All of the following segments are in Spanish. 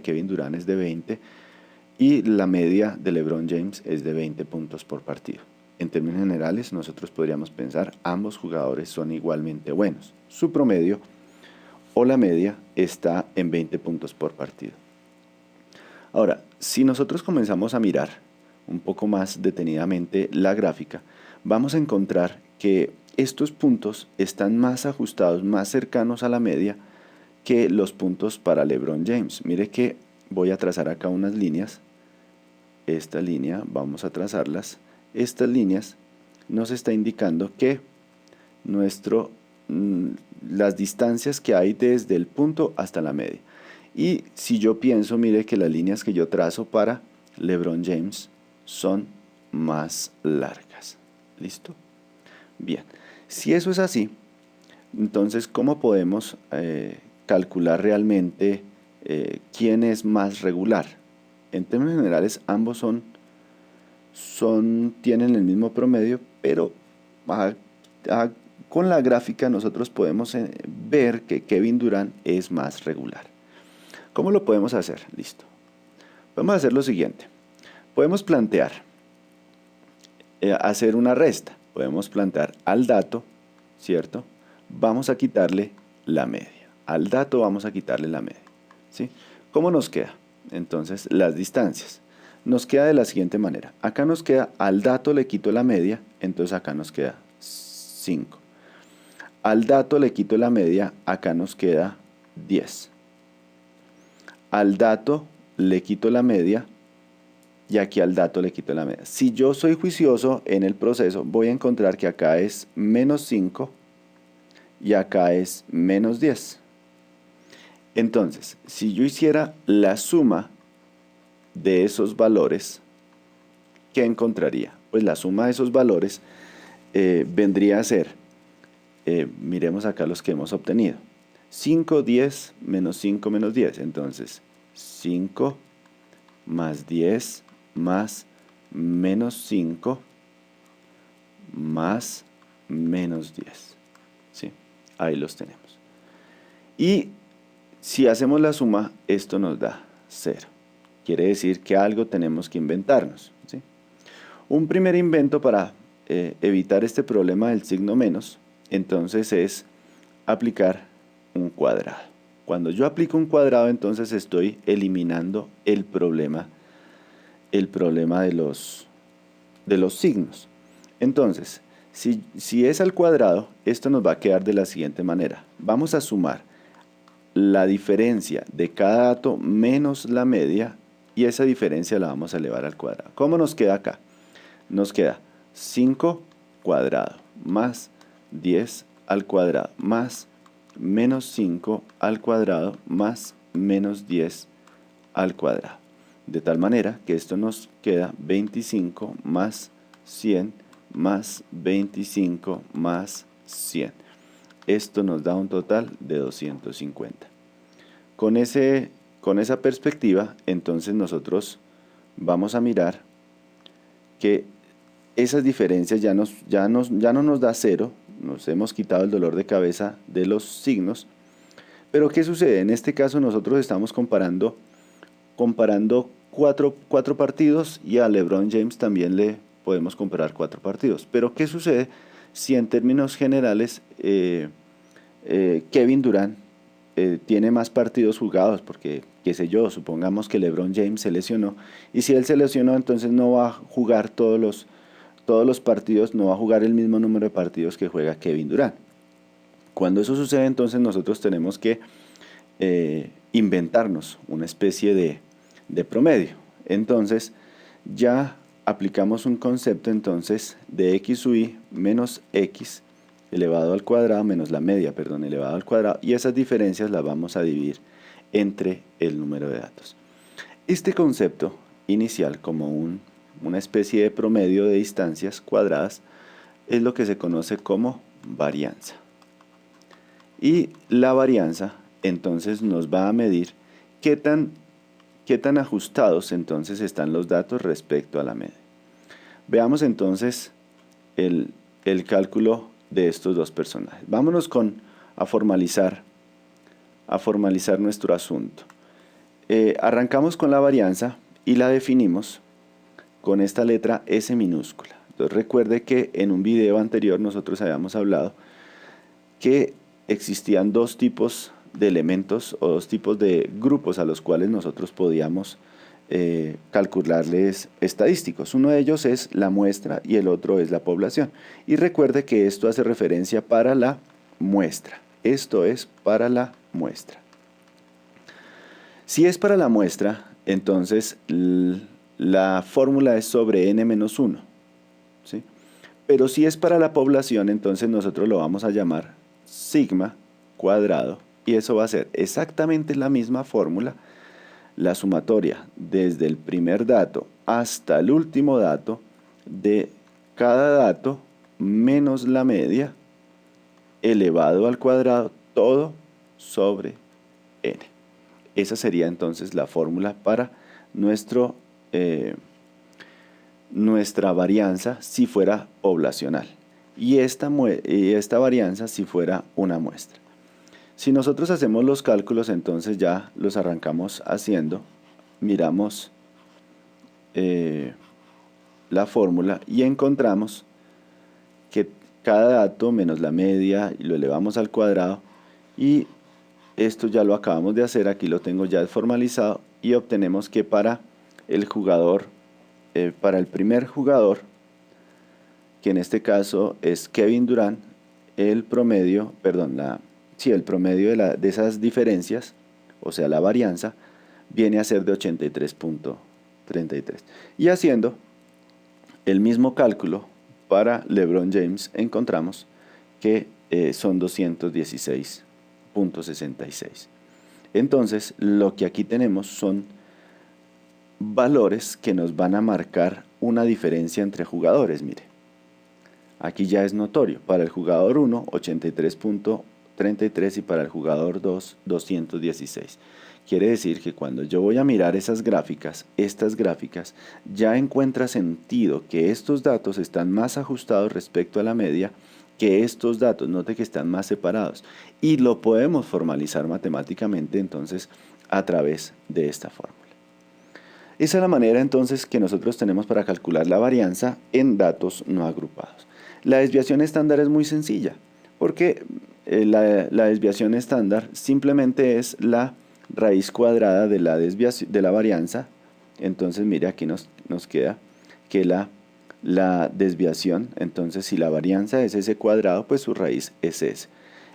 Kevin Durant es de 20 y la media de LeBron James es de 20 puntos por partido. En términos generales, nosotros podríamos pensar ambos jugadores son igualmente buenos. Su promedio o la media está en 20 puntos por partido. Ahora, si nosotros comenzamos a mirar un poco más detenidamente la gráfica, vamos a encontrar que estos puntos están más ajustados, más cercanos a la media que los puntos para LeBron James. Mire que voy a trazar acá unas líneas. Esta línea, vamos a trazarlas. Estas líneas nos está indicando que las distancias que hay desde el punto hasta la media. Y si yo pienso, mire que las líneas que yo trazo para LeBron James son más largas. ¿Listo? Bien, si eso es así, entonces ¿cómo podemos calcular realmente quién es más regular? En términos generales, ambos tienen el mismo promedio, pero con la gráfica nosotros podemos ver que Kevin Durant es más regular. ¿Cómo lo podemos hacer? Listo. Podemos hacer lo siguiente. Podemos plantear, hacer una resta. Podemos plantear al dato, ¿cierto? Vamos a quitarle la media. Al dato vamos a quitarle la media, ¿sí? ¿Cómo nos queda? Entonces, las distancias. Nos queda de la siguiente manera. Acá nos queda, al dato le quito la media, entonces acá nos queda 5. Al dato le quito la media, acá nos queda 10. Al dato le quito la media y aquí al dato le quito la media. Si yo soy juicioso en el proceso, voy a encontrar que acá es menos 5 y acá es menos 10. Entonces, si yo hiciera la suma de esos valores, ¿qué encontraría? Pues la suma de esos valores vendría a ser, miremos acá los que hemos obtenido. 5, 10, menos 5, menos 10. Entonces, 5 más 10 más menos 5 más menos 10. ¿Sí? Ahí los tenemos. Y si hacemos la suma, esto nos da 0. Quiere decir que algo tenemos que inventarnos, ¿sí? Un primer invento para evitar este problema del signo menos, entonces es aplicar un cuadrado. Cuando yo aplico un cuadrado, entonces estoy eliminando el problema de los signos. Entonces, si es al cuadrado, esto nos va a quedar de la siguiente manera. Vamos a sumar la diferencia de cada dato menos la media y esa diferencia la vamos a elevar al cuadrado. ¿Cómo nos queda acá? Nos queda 5 cuadrado más 10 al cuadrado más menos 5 al cuadrado más menos 10 al cuadrado. De tal manera que esto nos queda 25 más 100 más 25 más 100. Esto nos da un total de 250. Con esa perspectiva, entonces nosotros vamos a mirar que esas diferencias ya no nos da 0, nos hemos quitado el dolor de cabeza de los signos, pero ¿qué sucede? En este caso nosotros estamos comparando 4 partidos y a LeBron James también le podemos comparar 4 partidos. Pero ¿qué sucede si en términos generales Kevin Durant tiene más partidos jugados? Porque, qué sé yo, supongamos que LeBron James se lesionó y si él se lesionó, entonces no va a jugar todos los partidos, no va a jugar el mismo número de partidos que juega Kevin Durant. Cuando eso sucede, entonces nosotros tenemos que inventarnos una especie de promedio. Entonces ya aplicamos un concepto entonces de x sub i menos x elevado al cuadrado menos la media, elevado al cuadrado, y esas diferencias las vamos a dividir entre el número de datos. Este concepto inicial, como una especie de promedio de distancias cuadradas, es lo que se conoce como varianza. Y la varianza entonces nos va a medir qué tan ajustados entonces están los datos respecto a la media. Veamos entonces el cálculo de estos dos personajes. Vámonos a formalizar nuestro asunto. arrancamos con la varianza y la definimos con esta letra S minúscula. Entonces recuerde que en un video anterior nosotros habíamos hablado que existían dos tipos de elementos o dos tipos de grupos a los cuales nosotros podíamos calcularles estadísticos. Uno de ellos es la muestra y el otro es la población. Y recuerde que esto hace referencia para la muestra. Esto es para la muestra. Si es para la muestra, entonces la fórmula es sobre n-1, ¿sí? Pero si es para la población, entonces nosotros lo vamos a llamar sigma cuadrado, y eso va a ser exactamente la misma fórmula, la sumatoria desde el primer dato hasta el último dato de cada dato menos la media elevado al cuadrado, todo sobre n. Esa sería entonces la fórmula para nuestra varianza si fuera poblacional, y esta varianza si fuera una muestra. Si nosotros hacemos los cálculos, entonces ya los arrancamos haciendo, miramos la fórmula y encontramos que cada dato menos la media y lo elevamos al cuadrado, y esto ya lo acabamos de hacer, aquí lo tengo ya formalizado, y obtenemos que para el jugador, para el primer jugador, que en este caso es Kevin Durant, el promedio, el promedio de esas diferencias, o sea la varianza, viene a ser de 83.33. Y haciendo el mismo cálculo para LeBron James, encontramos que son 216.66. Entonces, lo que aquí tenemos son valores que nos van a marcar una diferencia entre jugadores. Mire, aquí ya es notorio. Para el jugador 1, 83.33, y para el jugador 2, 216. Quiere decir que cuando yo voy a mirar estas gráficas, ya encuentra sentido que estos datos están más ajustados respecto a la media que estos datos. Note que están más separados, y lo podemos formalizar matemáticamente entonces a través de esta fórmula. Esa es la manera entonces que nosotros tenemos para calcular la varianza en datos no agrupados. La desviación estándar es muy sencilla, porque la desviación estándar simplemente es la raíz cuadrada de la varianza. Entonces mire, aquí nos queda que la desviación, entonces si la varianza es s cuadrado, pues su raíz es s.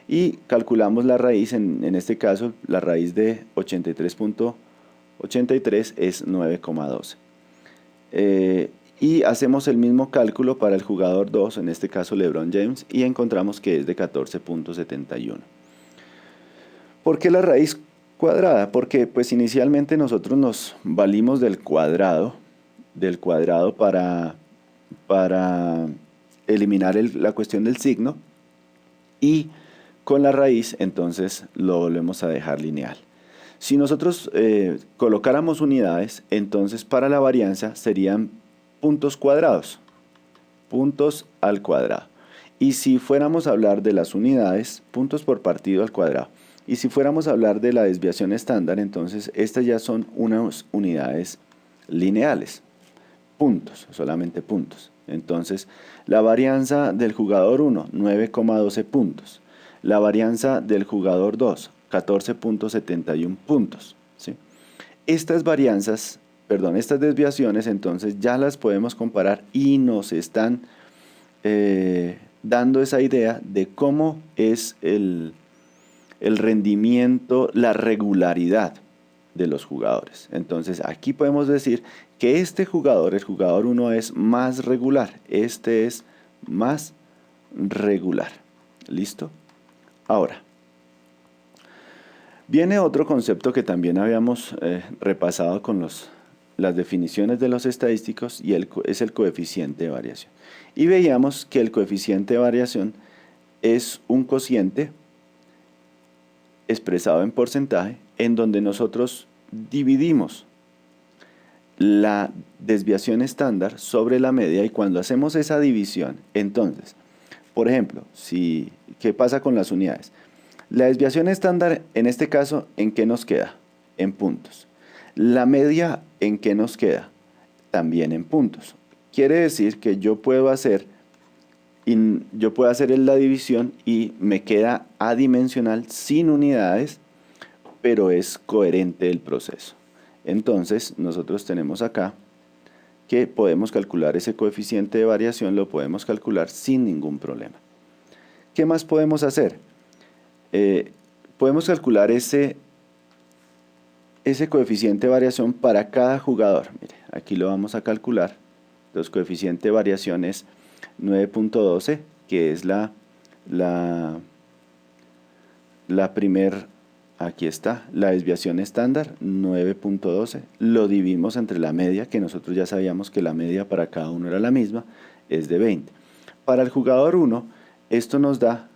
Y calculamos la raíz, en este caso la raíz de 83.83 es 9,12. Y hacemos el mismo cálculo para el jugador 2, en este caso LeBron James, y encontramos que es de 14.71. ¿Por qué la raíz cuadrada? Porque pues inicialmente nosotros nos valimos del cuadrado para eliminar la cuestión del signo, y con la raíz entonces lo volvemos a dejar lineal. Si nosotros colocáramos unidades, entonces para la varianza serían puntos cuadrados, puntos al cuadrado. Y si fuéramos a hablar de las unidades, puntos por partido al cuadrado. Y si fuéramos a hablar de la desviación estándar, entonces estas ya son unas unidades lineales, puntos, solamente puntos. Entonces la varianza del jugador 1, 9,12 puntos. La varianza del jugador 2, 14.71 puntos, ¿sí? Estas desviaciones entonces ya las podemos comparar y nos están dando esa idea de cómo es el rendimiento, la regularidad de los jugadores. Entonces aquí podemos decir que este jugador, el jugador 1, es más regular, este es más regular. ¿Listo? Ahora, viene otro concepto que también habíamos repasado con las definiciones de los estadísticos, y es el coeficiente de variación. Y veíamos que el coeficiente de variación es un cociente expresado en porcentaje, en donde nosotros dividimos la desviación estándar sobre la media, y cuando hacemos esa división, entonces, por ejemplo, ¿qué pasa con las unidades? La desviación estándar, en este caso, ¿en qué nos queda? En puntos. La media, ¿en qué nos queda? También en puntos. Quiere decir que yo puedo hacer la división y me queda adimensional sin unidades, pero es coherente el proceso. Entonces, nosotros tenemos acá que podemos calcular ese coeficiente de variación, lo podemos calcular sin ningún problema. ¿Qué más podemos hacer? Podemos calcular ese coeficiente de variación para cada jugador. Mire, aquí lo vamos a calcular. Entonces, coeficiente de variación es 9.12, que es la primer, aquí está, la desviación estándar, 9.12. Lo dividimos entre la media, que nosotros ya sabíamos que la media para cada uno era la misma, es de 20. Para el jugador 1, esto nos da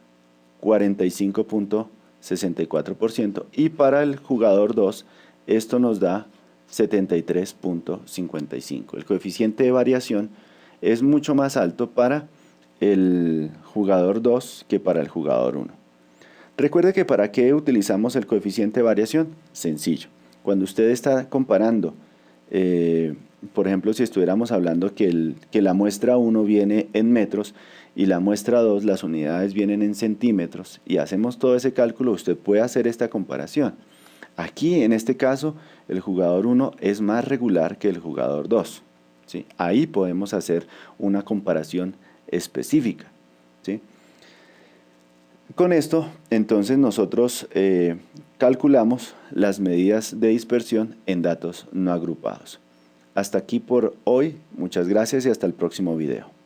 45.64%, y para el jugador 2, esto nos da 73.55. El coeficiente de variación es mucho más alto para el jugador 2 que para el jugador 1. Recuerde que ¿para qué utilizamos el coeficiente de variación? Sencillo. Cuando usted está comparando, por ejemplo, si estuviéramos hablando que la muestra 1 viene en metros y la muestra 2, las unidades vienen en centímetros, y hacemos todo ese cálculo, usted puede hacer esta comparación. Aquí, en este caso, el jugador 1 es más regular que el jugador 2. ¿Sí? Ahí podemos hacer una comparación específica. ¿Sí? Con esto, entonces, nosotros calculamos las medidas de dispersión en datos no agrupados. Hasta aquí por hoy. Muchas gracias y hasta el próximo video.